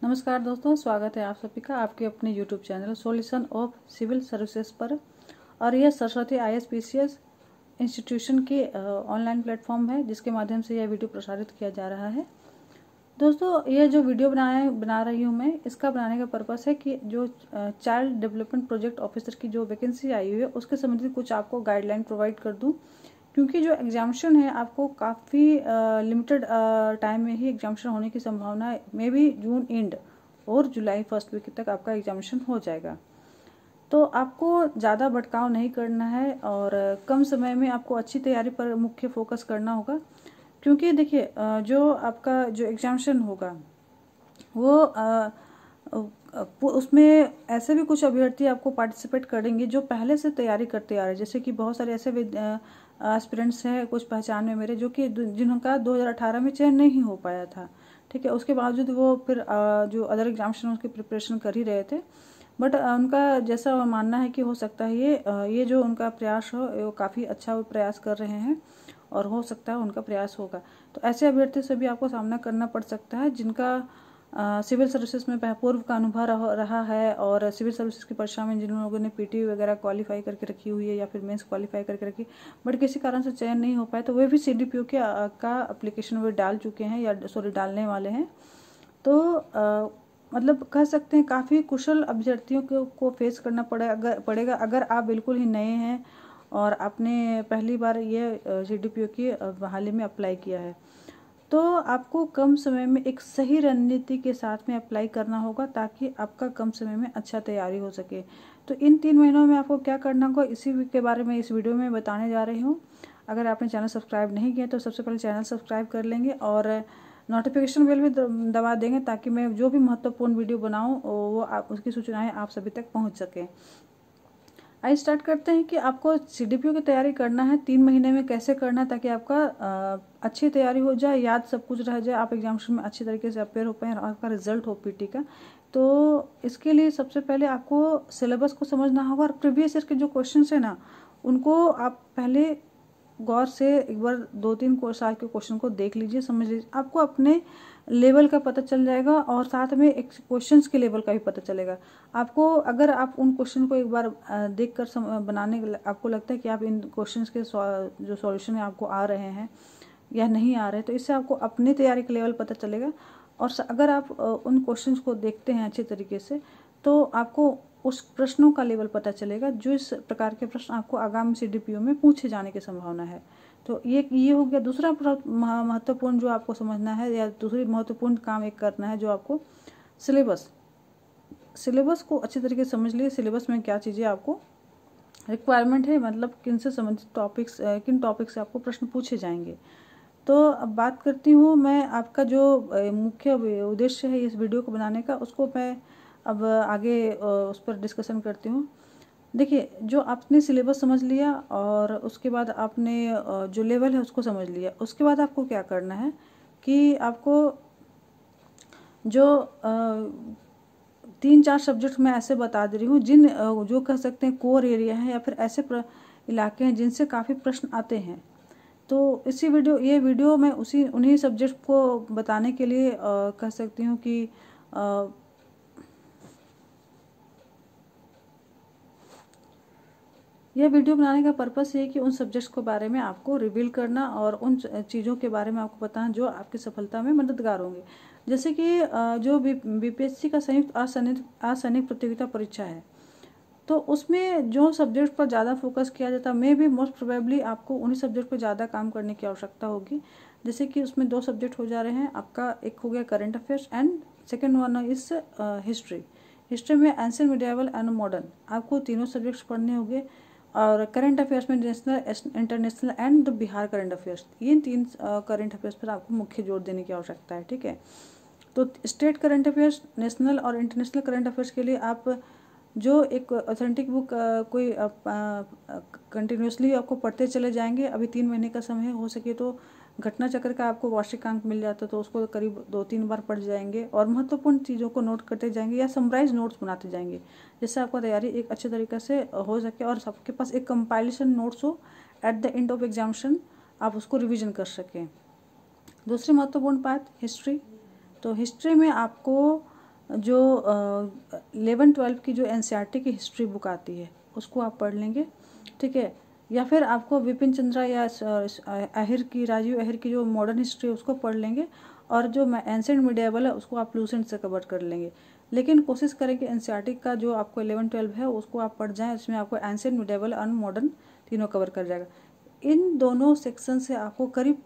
नमस्कार दोस्तों, स्वागत है आप सभी का आपके अपने YouTube channel solution of civil services पर। और यह सरस्वती ISPCS इंस्टीट्यूशन की ऑनलाइन प्लेटफॉर्म है जिसके माध्यम से यह वीडियो प्रसारित किया जा रहा है। दोस्तों, यह जो वीडियो बना रही हूँ मैं, इसका बनाने का पर्पस है कि जो चाइल्ड डेवलपमेंट प्रोजेक्ट ऑफिसर की जो वैकेंसी आई हुई है उसके संबंधित कुछ आपको गाइडलाइन प्रोवाइड कर दूँ, क्योंकि जो एग्जामिशन है आपको काफ़ी लिमिटेड टाइम में ही एग्जामिशन होने की संभावना है। मे बी जून एंड और जुलाई फर्स्ट वीक तक आपका एग्जामिशन हो जाएगा। तो आपको ज़्यादा भटकाव नहीं करना है और कम समय में आपको अच्छी तैयारी पर मुख्य फोकस करना होगा। क्योंकि देखिए, जो आपका जो एग्जामिशन होगा वो उसमें ऐसे भी कुछ अभ्यर्थी आपको पार्टिसिपेट करेंगे जो पहले से तैयारी करते आ रहे हैं। जैसे कि बहुत सारे ऐसे एस्पिरेंट्स हैं कुछ पहचान में मेरे, जो कि जिनका 2018 में चयन नहीं हो पाया था, ठीक है। उसके बावजूद वो फिर जो अदर एग्जामिशन उसकी प्रिपरेशन कर ही रहे थे। बट उनका जैसा मानना है कि हो सकता है ये जो उनका प्रयास हो वो काफ़ी अच्छा वो प्रयास कर रहे हैं और हो सकता है उनका प्रयास होगा। तो ऐसे अभ्यर्थी से भी आपको सामना करना पड़ सकता है जिनका सिविल सर्विसेज में पूर्व का अनुभव रहा है और सिविल सर्विसेज की परीक्षा में जिन लोगों ने PT वगैरह क्वालिफाई करके रखी हुई है या फिर मेंस क्वालिफाई करके रखी, बट किसी कारण से चयन नहीं हो पाए, तो वे भी CDPO का एप्लीकेशन वे डाल चुके हैं या डालने वाले हैं। तो मतलब कह सकते हैं काफ़ी कुशल अभ्यर्थियों को फेस करना पड़ेगा अगर आप बिल्कुल ही नए हैं और आपने पहली बार ये CDPO की बहाली में अप्लाई किया है। तो आपको कम समय में एक सही रणनीति के साथ में अप्लाई करना होगा ताकि आपका कम समय में अच्छा तैयारी हो सके। तो इन 3 महीनों में आपको क्या करना होगा इसी के बारे में इस वीडियो में बताने जा रही हूँ। अगर आपने चैनल सब्सक्राइब नहीं किया तो सबसे पहले चैनल सब्सक्राइब कर लेंगे और नोटिफिकेशन बेल भी दबा देंगे ताकि मैं जो भी महत्वपूर्ण वीडियो बनाऊँ वो उसकी सूचनाएँ आप सभी तक पहुँच सकें। आइए स्टार्ट करते हैं कि आपको CDPO की तैयारी करना है 3 महीने में कैसे करना है ताकि आपका अच्छी तैयारी हो जाए, याद सब कुछ रह जाए, आप एग्जामिनेशन में अच्छी तरीके से अपेयर हो पाए और आपका रिजल्ट हो PT का। तो इसके लिए सबसे पहले आपको सिलेबस को समझना होगा और प्रीवियस ईयर के जो क्वेश्चन है ना उनको आप पहले गौर से एक बार 2-3 साल के क्वेश्चन को देख लीजिए, समझ लीजिए, आपको अपने लेवल का पता चल जाएगा और साथ में एक क्वेश्चंस के लेवल का भी पता चलेगा आपको। अगर आप उन क्वेश्चन को एक बार देखकर बनाने आपको लगता है कि आप इन क्वेश्चंस के जो सॉल्यूशन है आपको आ रहे हैं या नहीं आ रहे, तो इससे आपको अपनी तैयारी का लेवल पता चलेगा। और अगर आप उन क्वेश्चंस को देखते हैं अच्छे तरीके से तो आपको उस प्रश्नों का लेवल पता चलेगा जो इस प्रकार के प्रश्न आपको आगामी CDPO में पूछे जाने की संभावना है। तो ये हो गया। दूसरा महत्वपूर्ण जो आपको समझना है या दूसरी महत्वपूर्ण काम एक करना है जो आपको सिलेबस को अच्छी तरीके से समझ लिए। सिलेबस में क्या चीज़ें आपको रिक्वायरमेंट है, मतलब किन से संबंधित किन टॉपिक से आपको प्रश्न पूछे जाएंगे। तो अब बात करती हूँ मैं आपका जो मुख्य उद्देश्य है इस वीडियो को बनाने का, उसको मैं अब आगे उस पर डिस्कशन करती हूँ। देखिए, जो आपने सिलेबस समझ लिया और उसके बाद आपने जो लेवल है उसको समझ लिया, उसके बाद आपको क्या करना है कि आपको जो 3-4 सब्जेक्ट मैं ऐसे बता दे रही हूँ जिन जो कह सकते हैं कोर एरिया है या फिर ऐसे इलाके हैं जिनसे काफ़ी प्रश्न आते हैं। तो ये वीडियो मैं उन्हीं सब्जेक्ट को बताने के लिए कह सकती हूँ कि यह वीडियो बनाने का पर्पस ये है कि उन सब्जेक्ट्स के बारे में आपको रिवील करना और उन चीज़ों के बारे में आपको बताना जो आपकी सफलता में मददगार होंगे। जैसे कि जो BPSC का संयुक्त असैनिक प्रतियोगिता परीक्षा है, तो उसमें जो सब्जेक्ट पर ज़्यादा फोकस किया जाता है, मे बी मोस्ट प्रोबेबली आपको उन्हीं सब्जेक्ट पर ज़्यादा काम करने की आवश्यकता होगी। जैसे कि उसमें 2 सब्जेक्ट हो जा रहे हैं आपका, एक हो गया current affairs and second one is history में एंशिएंट, मिडिएवल एंड मॉडर्न, आपको तीनों सब्जेक्ट्स पढ़ने होंगे। और करंट अफेयर्स में national, international and Bihar current affairs, ये 3 करंट अफेयर्स पर आपको मुख्य जोर देने की आवश्यकता है, ठीक है। तो स्टेट करंट अफेयर्स, नेशनल और इंटरनेशनल करंट अफेयर्स के लिए आप जो एक ऑथेंटिक बुक कोई कंटिन्यूसली आपको पढ़ते चले जाएंगे। अभी 3 महीने का समय हो सके तो घटना चक्र का आपको वार्षिकांक मिल जाता है तो उसको करीब 2-3 बार पढ़ जाएंगे और महत्वपूर्ण चीज़ों को नोट करते जाएंगे या समराइज नोट्स बनाते जाएंगे, जिससे आपका तैयारी एक अच्छे तरीके से हो सके और सबके पास एक कंपाइलेशन नोट्स हो at the end of examination, आप उसको रिविजन कर सकें। दूसरी महत्वपूर्ण बात हिस्ट्री। तो हिस्ट्री में आपको जो 11-12 की जो NCERT की हिस्ट्री बुक आती है उसको आप पढ़ लेंगे, ठीक है। या फिर आपको विपिन चंद्रा या अहिर की, राजीव अहिर की जो मॉडर्न हिस्ट्री है उसको पढ़ लेंगे, और जो एंशिएंट मिडिएवल है उसको आप लूसेंट से कवर कर लेंगे। लेकिन कोशिश करें कि NCERT का जो आपको 11-12 है उसको आप पढ़ जाएं, इसमें आपको एंशिएंट मिडिएवल और मॉडर्न तीनों कवर कर जाएगा। इन दोनों सेक्शन से आपको करीब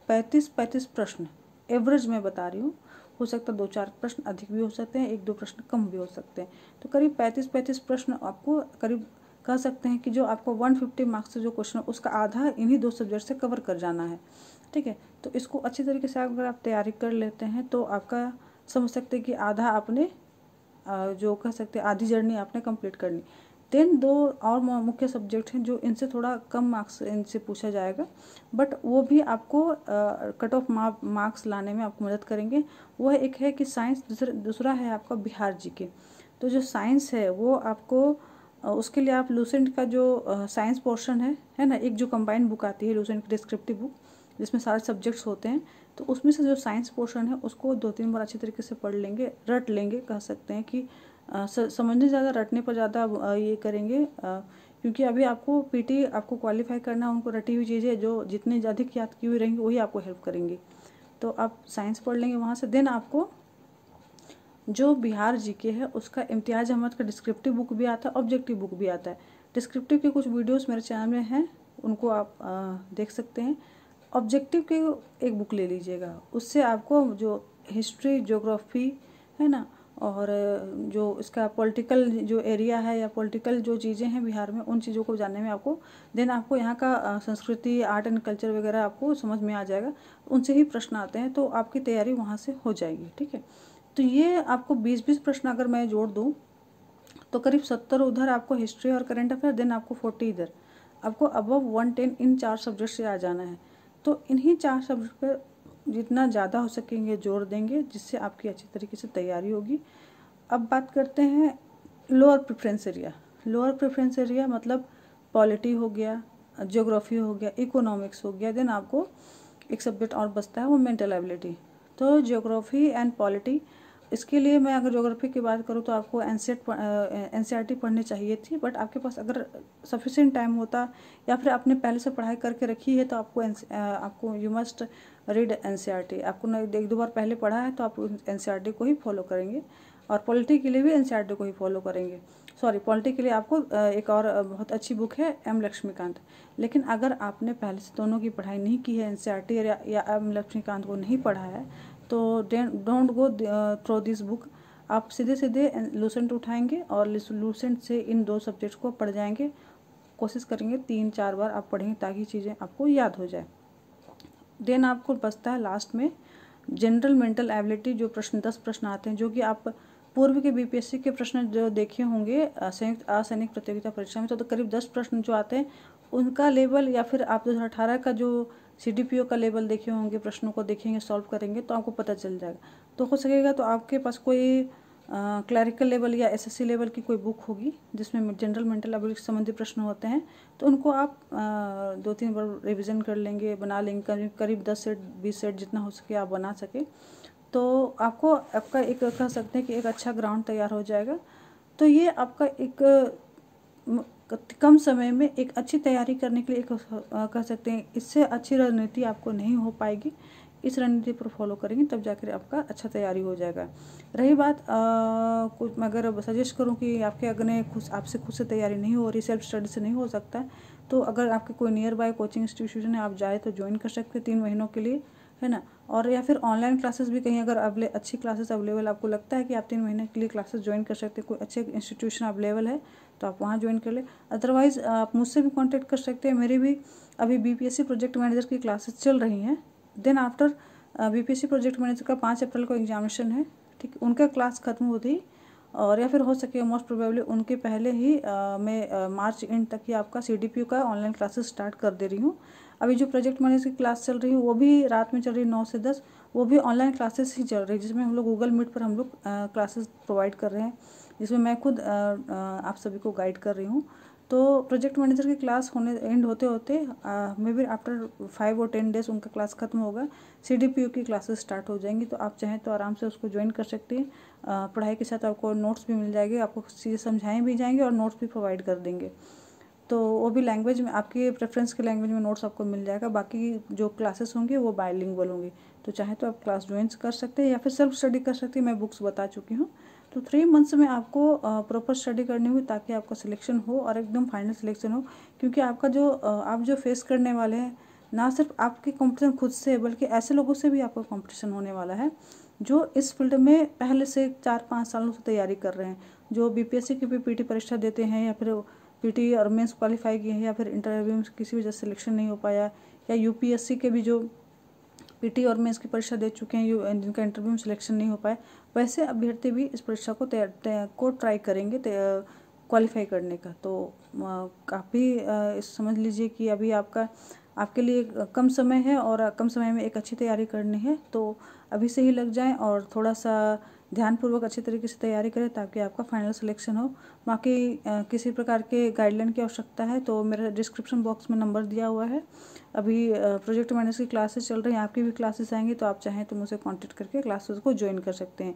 35 प्रश्न एवरेज में बता रही हूँ, हो सकता है 2-4 प्रश्न अधिक भी हो सकते हैं, 1-2 प्रश्न कम भी हो सकते हैं। तो करीब 35 प्रश्न आपको करीब कह सकते हैं कि जो आपको 150 मार्क्स से जो क्वेश्चन उसका आधा इन्हीं 2 सब्जेक्ट से कवर कर जाना है, ठीक है। तो इसको अच्छी तरीके से अगर आप तैयारी कर लेते हैं तो आपका समझ सकते हैं कि आधा आपने जो कह सकते हैं आधी जर्नी आपने कंप्लीट करनी। देन 2 और मुख्य सब्जेक्ट हैं जो इनसे थोड़ा कम मार्क्स इनसे पूछा जाएगा, बट वो भी आपको कट ऑफ मार्क्स लाने में आपको मदद करेंगे। वो एक है कि साइंस, दूसरा है आपका बिहार जीके। तो जो साइंस है वो आपको उसके लिए आप लूसेंट का जो साइंस पोर्शन है ना, एक जो कंबाइंड बुक आती है लूसेंट की डिस्क्रिप्टिव बुक जिसमें सारे सब्जेक्ट्स होते हैं, तो उसमें से जो साइंस पोर्शन है उसको 2-3 बार अच्छी तरीके से पढ़ लेंगे, रट लेंगे, कह सकते हैं कि समझने ज़्यादा, रटने पर ज़्यादा ये करेंगे, क्योंकि अभी आपको पीटी आपको क्वालिफाई करना, उनको रटी हुई चीज़ें जो जितनी अधिक याद की हुई रहेंगी वही आपको हेल्प करेंगी। तो आप साइंस पढ़ लेंगे वहाँ से। देन आपको जो बिहार जीके है उसका इम्तियाज अहमद का डिस्क्रिप्टिव बुक भी आता है, ऑब्जेक्टिव बुक भी आता है। डिस्क्रिप्टिव के कुछ वीडियोस मेरे चैनल में हैं, उनको आप देख सकते हैं। ऑब्जेक्टिव के एक बुक ले लीजिएगा, उससे आपको जो हिस्ट्री, ज्योग्राफी है ना, और जो इसका पॉलिटिकल जो एरिया है या पॉलिटिकल जो चीज़ें हैं बिहार में, उन चीज़ों को जानने में आपको, देन आपको यहाँ का संस्कृति, आर्ट एंड कल्चर वगैरह आपको समझ में आ जाएगा, उनसे ही प्रश्न आते हैं, तो आपकी तैयारी वहाँ से हो जाएगी, ठीक है। तो ये आपको 20-20 प्रश्न अगर मैं जोड़ दूँ तो करीब 70 उधर आपको हिस्ट्री और करंट अफेयर, देन आपको 40 इधर, आपको अबव 110 इन 4 सब्जेक्ट से आ जाना है। तो इन्हीं 4 सब्जेक्ट पर जितना ज़्यादा हो सकेंगे जोड़ देंगे, जिससे आपकी अच्छी तरीके से तैयारी होगी। अब बात करते हैं lower preference area. Lower preference area मतलब पॉलिटी हो गया, ज्योग्राफी हो गया, इकोनॉमिक्स हो गया, देन आपको एक सब्जेक्ट और बचता है वो मेंटल एबिलिटी। तो ज्योग्राफी एंड पॉलिटी, इसके लिए मैं अगर ज्योग्राफी की बात करूँ तो आपको NCERT पढ़नी चाहिए थी, बट आपके पास अगर सफिशिएंट टाइम होता या फिर आपने पहले से पढ़ाई करके रखी है तो आपको यू मस्ट रीड NCERT। आपको 1-2 बार पहले पढ़ा है तो आप NCERT को ही फॉलो करेंगे, और पॉलिटी के लिए भी NCERT को ही फॉलो करेंगे। सॉरी, पॉलिटी के लिए आपको एक और बहुत अच्छी बुक है M लक्ष्मीकांत। लेकिन अगर आपने पहले से दोनों की पढ़ाई नहीं की है, NCERT या M लक्ष्मीकांत को नहीं पढ़ा है, तो don't go through this book. आप सीधे लूसेंट उठाएंगे और लूसेंट से इन 2 सब्जेक्ट को पढ़ जाएंगे। कोशिश करेंगे 3-4 बार आप पढ़ेंगे ताकि चीज़ें आपको याद हो जाए। देन आपको बचता है लास्ट में जनरल मेंटल एबिलिटी, जो प्रश्न 10 प्रश्न आते हैं, जो कि आप पूर्व के BPSC के प्रश्न जो देखे होंगे संयुक्त असैनिक प्रतियोगिता परीक्षा में, तो करीब 10 प्रश्न जो आते हैं उनका लेवल, या फिर आप 2018 का जो CDPO का लेवल देखे होंगे, प्रश्नों को देखेंगे, सॉल्व करेंगे तो आपको पता चल जाएगा। तो हो सकेगा तो आपके पास कोई क्लैरिकल लेवल या SSC लेवल की कोई बुक होगी जिसमें जनरल मेंटल एबिलिटी संबंधी प्रश्न होते हैं, तो उनको आप 2-3 बार रिवीजन कर लेंगे, बना लेंगे, करीब 10 सेट 20 सेट जितना हो सके आप बना सके, तो आपका एक कह सकते हैं कि एक अच्छा ग्राउंड तैयार हो जाएगा। तो ये आपका एक कम समय में एक अच्छी तैयारी करने के लिए एक कह सकते हैं, इससे अच्छी रणनीति आपको नहीं हो पाएगी। इस रणनीति पर फॉलो करेंगे तब जाकर आपका अच्छा तैयारी हो जाएगा। रही बात कुछ मैं अगर सजेस्ट करूं कि आपके आपसे खुद से तैयारी नहीं हो रही, सेल्फ स्टडी से नहीं हो सकता है, तो अगर आपके कोई नियर बाय कोचिंग इंस्टीट्यूशन है, आप जाए तो ज्वाइन कर सकते हैं 3 महीनों के लिए, है ना। और या फिर ऑनलाइन क्लासेस भी कहीं अगर अच्छी क्लासेस अवेलेबल आपको लगता है कि आप 3 महीने के लिए क्लासेस ज्वाइन कर सकते हैं, कोई अच्छे इंस्टीट्यूशन अवेलेबल है तो आप वहाँ ज्वाइन कर ले। अदरवाइज़ आप मुझसे भी कांटेक्ट कर सकते हैं, मेरी भी अभी BPSC प्रोजेक्ट मैनेजर की क्लासेस चल रही हैं। Then after BPSC project manager का 5 अप्रैल को एग्जामिनेशन है, ठीक, उनका क्लास खत्म होती ही, और या फिर हो सके मोस्ट प्रोबेबली उनके पहले ही मैं मार्च एंड तक ही आपका CDPO का ऑनलाइन क्लासेस स्टार्ट कर दे रही हूँ। अभी जो प्रोजेक्ट मैनेजर की क्लास चल रही है वो भी रात में चल रही है 9 से 10, वो भी ऑनलाइन क्लासेस ही चल रही है, जिसमें हम लोग गूगल मीट पर क्लासेस प्रोवाइड कर रहे हैं, जिसमें मैं खुद आप सभी को गाइड कर रही हूँ। तो प्रोजेक्ट मैनेजर की क्लास एंड होते होते मे बी आफ्टर 5 और 10 डेज उनका क्लास खत्म होगा, CDPO की क्लासेस स्टार्ट हो जाएंगी। तो आप चाहें तो आराम से उसको ज्वाइन कर सकते हैं। पढ़ाई के साथ आपको नोट्स भी मिल जाएंगे, आपको चीज़ें समझाएं भी जाएंगे और नोट्स भी प्रोवाइड कर देंगे। तो वो भी लैंग्वेज में, आपकी प्रेफरेंस के लैंग्वेज में नोट्स आपको मिल जाएगा। बाकी जो क्लासेस होंगी वो बायलिंगुअल होंगी। तो चाहे तो आप क्लास ज्वाइन कर सकते हैं या फिर सेल्फ स्टडी कर सकते हैं। मैं बुक्स बता चुकी हूँ। तो 3 मंथ्स में आपको प्रॉपर स्टडी करनी होगी ताकि आपका सिलेक्शन हो और एकदम फाइनल सिलेक्शन हो। क्योंकि आपका जो आप जो फेस करने वाले हैं, ना सिर्फ आपकी कॉम्पिटिशन खुद से, बल्कि ऐसे लोगों से भी आपका कॉम्पिटिशन होने वाला है जो इस फील्ड में पहले से 4-5 सालों से तैयारी कर रहे हैं, जो BPSC की भी PT परीक्षा देते हैं या फिर PT और मेंस क्वालिफाई किए हैं या फिर इंटरव्यू में किसी वजह से सिलेक्शन नहीं हो पाया, या UPSC के भी जो PT और मेंस की परीक्षा दे चुके हैं जिनका इंटरव्यू में सिलेक्शन नहीं हो पाया, वैसे अभ्यर्थी भी इस परीक्षा को ट्राई करेंगे क्वालिफाई करने का। तो काफ़ी समझ लीजिए कि अभी आपके लिए कम समय है और कम समय में एक अच्छी तैयारी करनी है। तो अभी से ही लग जाएं और थोड़ा सा ध्यानपूर्वक अच्छी तरीके से तैयारी करें ताकि आपका फाइनल सिलेक्शन हो। बाकी किसी प्रकार के गाइडलाइन की आवश्यकता है तो मेरा डिस्क्रिप्शन बॉक्स में नंबर दिया हुआ है। अभी प्रोजेक्ट मैनेजर की क्लासेस चल रही हैं, आपकी भी क्लासेस आएंगी, तो आप चाहें तो मुझसे कांटेक्ट करके क्लासेस को ज्वाइन कर सकते हैं।